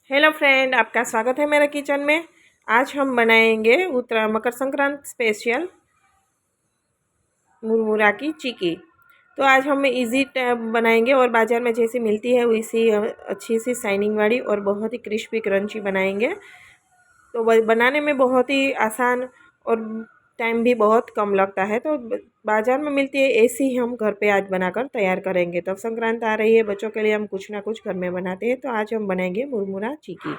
Hello friend, आपका स्वागत है मेरे किचन में। आज हम बनाएंगे मकर संक्रांति स्पेशल मुरमुरा की चिक्की। तो आज हम इजी बनाएंगे और बाज़ार में जैसी मिलती है वैसी अच्छी सी शाइनिंग वाली और बहुत ही क्रिस्पी क्रंची बनाएंगे। तो बनाने में बहुत ही आसान और टाइम भी बहुत कम लगता है। तो बाज़ार में मिलती है ऐसी ही हम घर पे आज बनाकर तैयार करेंगे। तो संक्रांति आ रही है, बच्चों के लिए हम कुछ ना कुछ घर में बनाते हैं। तो आज हम बनाएंगे मुरमुरा चिक्की।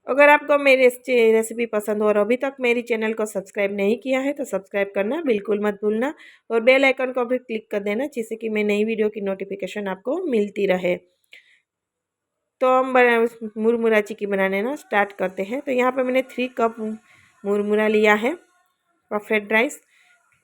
अगर आपको मेरी रेसिपी पसंद हो और अभी तक मेरी चैनल को सब्सक्राइब नहीं किया है तो सब्सक्राइब करना बिल्कुल मत भूलना और बेल आइकन को भी क्लिक कर देना, जिससे कि मैं नई वीडियो की नोटिफिकेशन आपको मिलती रहे। तो हम मुरमुरा चिक्की बनाने ना स्टार्ट करते हैं। तो यहाँ पे मैंने 3 कप मुरमुरा लिया है, पफेड राइस,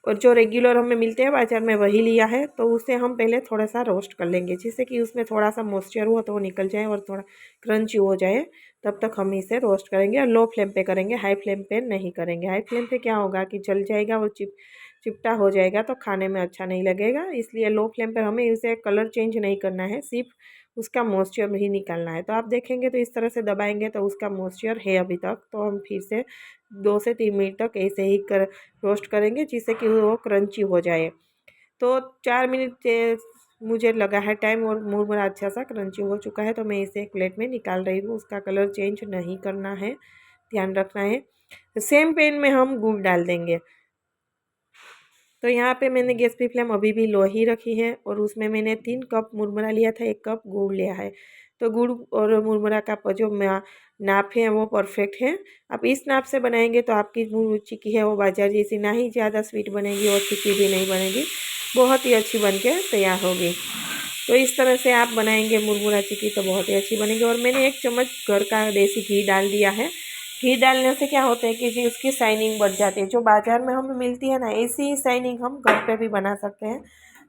और जो रेगुलर हमें मिलते हैं बाज़ार में वही लिया है। तो उसे हम पहले थोड़ा सा रोस्ट कर लेंगे, जिससे कि उसमें थोड़ा सा मॉइस्चर हो तो वो निकल जाए और थोड़ा क्रंची हो जाए। तब तक हम इसे रोस्ट करेंगे और लो फ्लेम पे करेंगे, हाई फ्लेम पे नहीं करेंगे। हाई फ्लेम पे क्या होगा कि जल जाएगा और चिपटा हो जाएगा, तो खाने में अच्छा नहीं लगेगा। इसलिए लो फ्लेम पर हमें इसे कलर चेंज नहीं करना है, सिर्फ उसका मॉइस्चर ही निकालना है। तो आप देखेंगे तो इस तरह से दबाएंगे तो उसका मॉइस्चर है अभी तक। तो हम फिर से 2 से 3 मिनट तक ऐसे ही रोस्ट करेंगे, जिससे कि वो क्रंची हो जाए। तो 4 मिनट मुझे लगा है टाइम और मुरमुरा अच्छा सा क्रंची हो चुका है। तो मैं इसे एक प्लेट में निकाल रही हूँ। उसका कलर चेंज नहीं करना है, ध्यान रखना है। सेम पैन में हम गुड़ डाल देंगे। तो यहाँ पे मैंने गैस की फ्लेम अभी भी लो ही रखी है और उसमें मैंने 3 कप मुरमुरा लिया था, 1 कप गुड़ लिया है। तो गुड़ और मुरमुरा का जो नाप है वो परफेक्ट है। आप इस नाप से बनाएंगे तो आपकी चिक्की है वो बाजार जैसी ना ही ज़्यादा स्वीट बनेगी और चिक्की भी नहीं बनेगी, बहुत ही अच्छी बन के तैयार होगी। तो इस तरह से आप बनाएंगे मुरमुरा चिक्की तो बहुत ही अच्छी बनेगी। और मैंने 1 चम्मच घर का देसी घी डाल दिया है। घी डालने से क्या होता है कि जी उसकी शाइनिंग बढ़ जाती है। जो बाज़ार में हमें मिलती है ना, ऐसी ही शाइनिंग हम घर पे भी बना सकते हैं।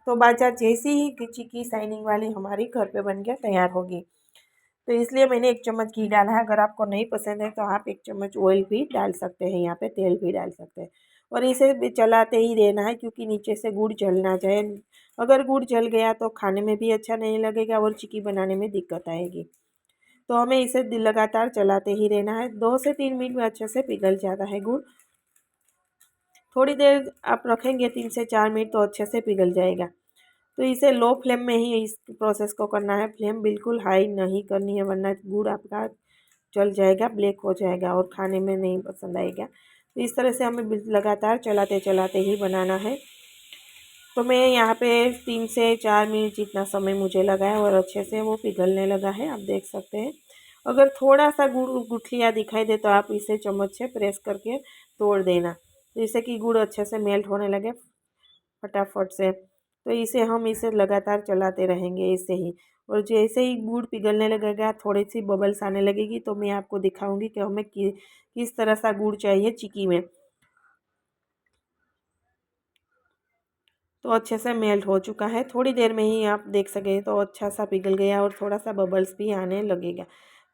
तो बाज़ार जैसी ही चिक्की शाइनिंग वाली हमारी घर पे बन के तैयार होगी। तो इसलिए मैंने 1 चम्मच घी डाला है। अगर आपको नहीं पसंद है तो आप 1 चम्मच ऑयल भी डाल सकते हैं, यहाँ पे तेल भी डाल सकते हैं। और इसे भी चलाते ही रहना है, क्योंकि नीचे से गुड़ जल ना जाए। अगर गुड़ जल गया तो खाने में भी अच्छा नहीं लगेगा और चिक्की बनाने में दिक्कत आएगी। तो हमें इसे लगातार चलाते ही रहना है। 2 से 3 मिनट में अच्छे से पिघल जाता है गुड़। थोड़ी देर आप रखेंगे, 3 से 4 मिनट, तो अच्छे से पिघल जाएगा। तो इसे लो फ्लेम में ही इस प्रोसेस को करना है, फ्लेम बिल्कुल हाई नहीं करनी है, वरना गुड़ आपका जल जाएगा, ब्लैक हो जाएगा और खाने में नहीं पसंद आएगा। तो इस तरह से हमें लगातार चलाते चलाते ही बनाना है। तो मैं यहाँ पे 3 से 4 मिनट जितना समय मुझे लगा है और अच्छे से वो पिघलने लगा है, आप देख सकते हैं। अगर थोड़ा सा गुड़ गुठलियाँ दिखाई दे तो आप इसे चम्मच से प्रेस करके तोड़ देना, जिससे कि गुड़ अच्छे से मेल्ट होने लगे फटाफट से। तो इसे लगातार चलाते रहेंगे ऐसे ही। और जैसे ही गुड़ पिघलने लगेगा, थोड़ी सी बबल्स आने लगेगी, तो मैं आपको दिखाऊंगी कि हमें किस तरह सा गुड़ चाहिए चिक्की में। तो अच्छे से मेल्ट हो चुका है, थोड़ी देर में ही आप देख सकें तो अच्छा सा पिघल गया और थोड़ा सा बबल्स भी आने लगेगा।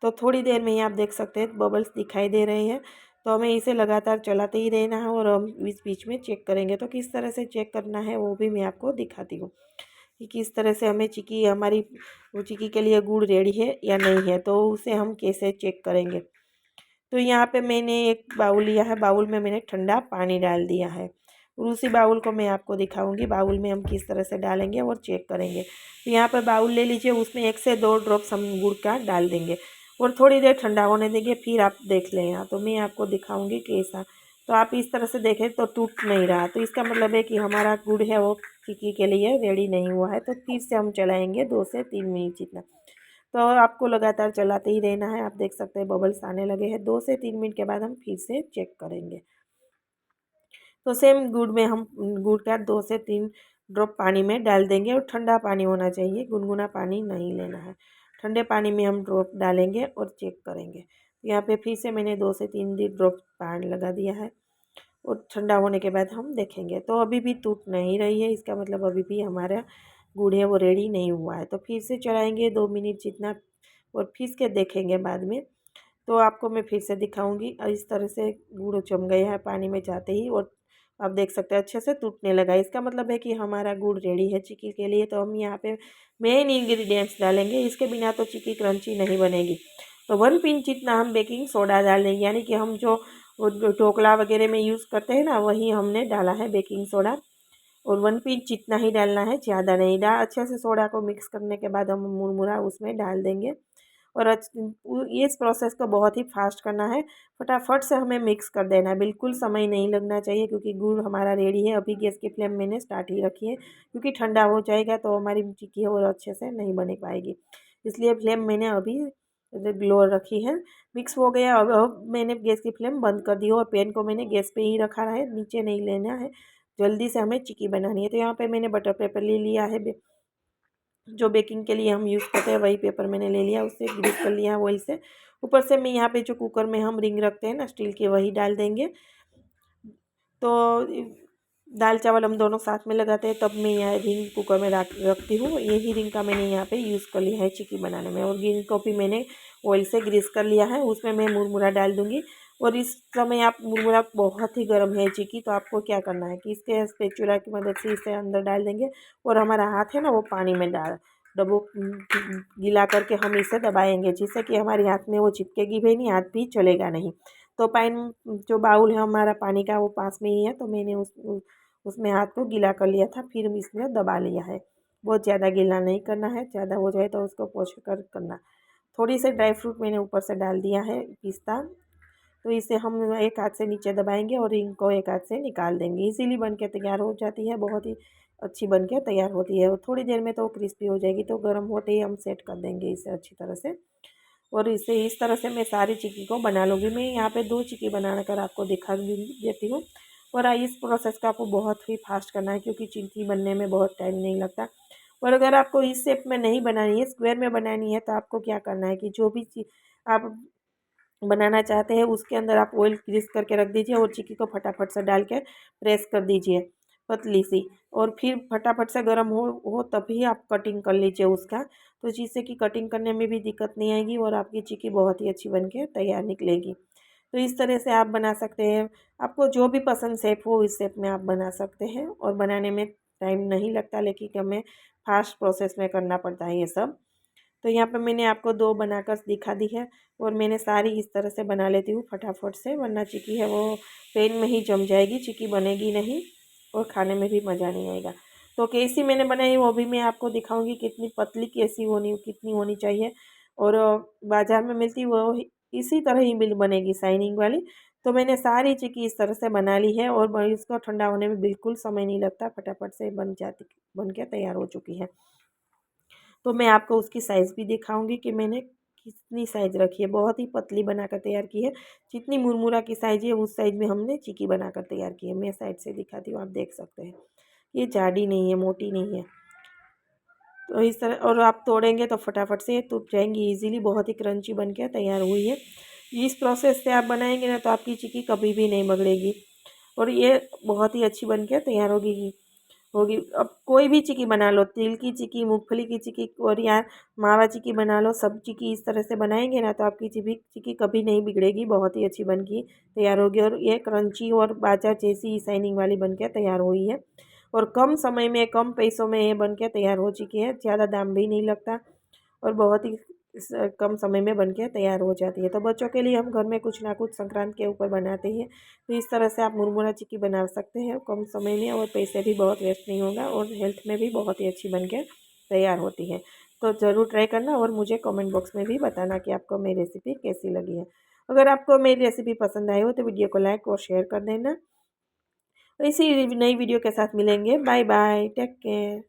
तो थोड़ी देर में ही आप देख सकते हैं बबल्स दिखाई दे रहे हैं। तो हमें इसे लगातार चलाते ही रहना है और हम इस बीच में चेक करेंगे। तो किस तरह से चेक करना है वो भी मैं आपको दिखाती हूँ कि किस तरह से हमें चिक्की हमारी वो चिक्की के लिए गुड़ रेडी है या नहीं है, तो उसे हम कैसे चेक करेंगे। तो यहाँ पे मैंने एक बाउल लिया है, बाउल में मैंने ठंडा पानी डाल दिया है और उसी बाउल को मैं आपको दिखाऊंगी बाउल में हम किस तरह से डालेंगे और चेक करेंगे। तो यहाँ पर बाउल ले लीजिए, उसमें 1 से 2 ड्रॉप्स हम गुड़ का डाल देंगे और थोड़ी देर ठंडा होने देंगे, फिर आप देख लें। यहाँ तो मैं आपको दिखाऊंगी कैसा। तो आप इस तरह से देखें तो टूट नहीं रहा, तो इसका मतलब है कि हमारा गुड़ है वो चिक्की के लिए रेडी नहीं हुआ है। तो फिर से हम चलाएँगे 2 से 3 मिनट जितना। तो आपको लगातार चलाते ही रहना है, आप देख सकते हैं बबल्स आने लगे हैं। 2 से 3 मिनट के बाद हम फिर से चेक करेंगे। तो सेम गुड़ में हम गुड़ का 2 से 3 ड्रॉप पानी में डाल देंगे और ठंडा पानी होना चाहिए, गुनगुना पानी नहीं लेना है। ठंडे पानी में हम ड्रॉप डालेंगे और चेक करेंगे। यहाँ पे फिर से मैंने 2 से 3 ड्रॉप पानी लगा दिया है और ठंडा होने के बाद हम देखेंगे। तो अभी भी टूट नहीं रही है, इसका मतलब अभी भी हमारा गुड़ है वो रेडी नहीं हुआ है। तो फिर से चलाएँगे 2 मिनट जितना और फिर के देखेंगे बाद में। तो आपको मैं फिर से दिखाऊंगी। इस तरह से गुड़ जम गया है पानी में जाते ही और आप देख सकते हैं अच्छे से टूटने लगा। इसका मतलब है कि हमारा गुड़ रेडी है चिक्की के लिए। तो हम यहाँ पे मेन इंग्रेडिएंट्स डालेंगे, इसके बिना तो चिक्की क्रंची नहीं बनेगी। तो 1 पिंच जितना हम बेकिंग सोडा डाल देंगे, यानी कि हम जो ढोकला वगैरह में यूज़ करते हैं ना, वही हमने डाला है बेकिंग सोडा। और 1 पिंच जितना ही डालना है, ज़्यादा नहीं डाल। अच्छे से सोडा को मिक्स करने के बाद हम मुरमुरा उसमें डाल देंगे। और इस प्रोसेस को बहुत ही फास्ट करना है, फटाफट से हमें मिक्स कर देना है, बिल्कुल समय नहीं लगना चाहिए, क्योंकि गुड़ हमारा रेडी है। अभी गैस की फ्लेम मैंने स्टार्ट ही रखी है, क्योंकि ठंडा हो जाएगा तो हमारी चिक्की है वो अच्छे से नहीं बन पाएगी, इसलिए फ्लेम मैंने अभी लो रखी है। मिक्स हो गया, अब मैंने गैस की फ्लेम बंद कर दी है और पैन को मैंने गैस पे ही रखा है, नीचे नहीं लेना है। जल्दी से हमें चिक्की बनानी है। तो यहाँ पे मैंने बटर पेपर ले लिया है, जो बेकिंग के लिए हम यूज़ करते हैं वही पेपर मैंने ले लिया, उससे ग्रीस कर लिया ऑयल से। ऊपर से मैं यहाँ पे जो कुकर में हम रिंग रखते हैं ना स्टील की, वही डाल देंगे। तो दाल चावल हम दोनों साथ में लगाते हैं, तब मैं यहाँ रिंग कुकर में रखती हूँ। यही रिंग का मैंने यहाँ पे यूज़ कर लिया है चिक्की बनाने में। और रिंग को भी मैंने ऑयल से ग्रीस कर लिया है, उसमें मैं मुरमुरा डाल दूँगी। और इस समय आप मुरमुरा बहुत ही गर्म है चिक्की, तो आपको क्या करना है कि इसके स्पैचुला की मदद से इसे अंदर डाल देंगे। और हमारा हाथ है ना वो पानी में डाल डबो गीला करके हम इसे दबाएंगे, जिससे कि हमारे हाथ में वो चिपकेगी भी नहीं, हाथ भी चलेगा नहीं। तो पाइन जो बाउल है हमारा पानी का वो पास में ही है, तो मैंने उसमें हाथ को गीला कर लिया था, फिर इसमें दबा लिया है। बहुत ज़्यादा गीला नहीं करना है, ज़्यादा हो जाए तो उसको पोंछ कर करना। थोड़ी सी ड्राई फ्रूट मैंने ऊपर से डाल दिया है, पिस्ता। तो इसे हम एक हाथ से नीचे दबाएंगे और इनको एक हाथ से निकाल देंगे। इजीली बन के तैयार हो जाती है, बहुत ही अच्छी बन के तैयार होती है। और थोड़ी देर में तो क्रिस्पी हो जाएगी, तो गर्म होते ही हम सेट कर देंगे इसे अच्छी तरह से। और इसे इस तरह से मैं सारी चिक्की को बना लूँगी। मैं यहाँ पे 2 चिक्की बना कर आपको दिखा देती हूँ। और इस प्रोसेस को आपको बहुत ही फास्ट करना है, क्योंकि चिक्की बनने में बहुत टाइम नहीं लगता। और अगर आपको इस शेप में नहीं बनानी है, स्क्वायर में बनानी है, तो आपको क्या करना है कि जो भी चीज़ आप बनाना चाहते हैं उसके अंदर आप ऑयल ग्रीस करके रख दीजिए और चिक्की को फटाफट से डाल के प्रेस कर दीजिए पतली सी। और फिर फटाफट से गर्म हो तभी आप कटिंग कर लीजिए उसका, तो जिससे कि कटिंग करने में भी दिक्कत नहीं आएगी और आपकी चिक्की बहुत ही अच्छी बन के तैयार निकलेगी। तो इस तरह से आप बना सकते हैं। आपको जो भी पसंद शेप हो इस शेप में आप बना सकते हैं, और बनाने में टाइम नहीं लगता, लेकिन हमें फास्ट प्रोसेस में करना पड़ता है ये सब। तो यहाँ पे मैंने आपको 2 बनाकर दिखा दी है। और मैंने सारी इस तरह से बना लेती हूँ फटाफट से, वरना चिक्की है वो पैन में ही जम जाएगी, चिक्की बनेगी नहीं और खाने में भी मज़ा नहीं आएगा। तो कैसी मैंने बनाई वो भी मैं आपको दिखाऊंगी, कितनी पतली कैसी होनी कितनी होनी चाहिए। और बाज़ार में मिलती वो इसी तरह ही मिल बनेगी शाइनिंग वाली। तो मैंने सारी चिक्की इस तरह से बना ली है, और इसको ठंडा होने में बिल्कुल समय नहीं लगता, फटाफट से बन के तैयार हो चुकी है। तो मैं आपको उसकी साइज़ भी दिखाऊंगी कि मैंने कितनी साइज़ रखी है। बहुत ही पतली बनाकर तैयार की है, जितनी मुरमुरा की साइज़ है उस साइज़ में हमने चिक्की बनाकर तैयार की है। मैं साइड से दिखाती हूँ, आप देख सकते हैं ये जाडी नहीं है, मोटी नहीं है। तो इस तरह, और आप तोड़ेंगे तो फटाफट से टूट जाएंगी इजीली, बहुत ही क्रंची बन के तैयार हुई है। इस प्रोसेस से आप बनाएंगे ना तो आपकी चिक्की कभी भी नहीं बिगड़ेगी, और ये बहुत ही अच्छी बन के तैयार होगी। अब कोई भी चिक्की बना लो, तिल की चिक्की, मूंगफली की चिक्की, और या मावा चिक्की बना लो, सब चिक्की इस तरह से बनाएंगे ना तो आपकी चिक्की कभी नहीं बिगड़ेगी, बहुत ही अच्छी बन की तैयार होगी। और ये क्रंची और बाजार जैसी शाइनिंग वाली बन के तैयार हुई है। और कम समय में कम पैसों में ये बन के तैयार हो चुकी है, ज़्यादा दाम भी नहीं लगता, और बहुत ही कम समय में बन के तैयार हो जाती है। तो बच्चों के लिए हम घर में कुछ ना कुछ संक्रांत के ऊपर बनाते हैं, तो इस तरह से आप मुरमुरा चिक्की बना सकते हैं कम समय में, और पैसे भी बहुत वेस्ट नहीं होगा, और हेल्थ में भी बहुत ही अच्छी बन के तैयार होती है। तो ज़रूर ट्राई करना, और मुझे कमेंट बॉक्स में भी बताना कि आपको मेरी रेसिपी कैसी लगी है। अगर आपको मेरी रेसिपी पसंद आई हो तो वीडियो को लाइक और शेयर कर देना। इसी नई वीडियो के साथ मिलेंगे। Bye bye, take care.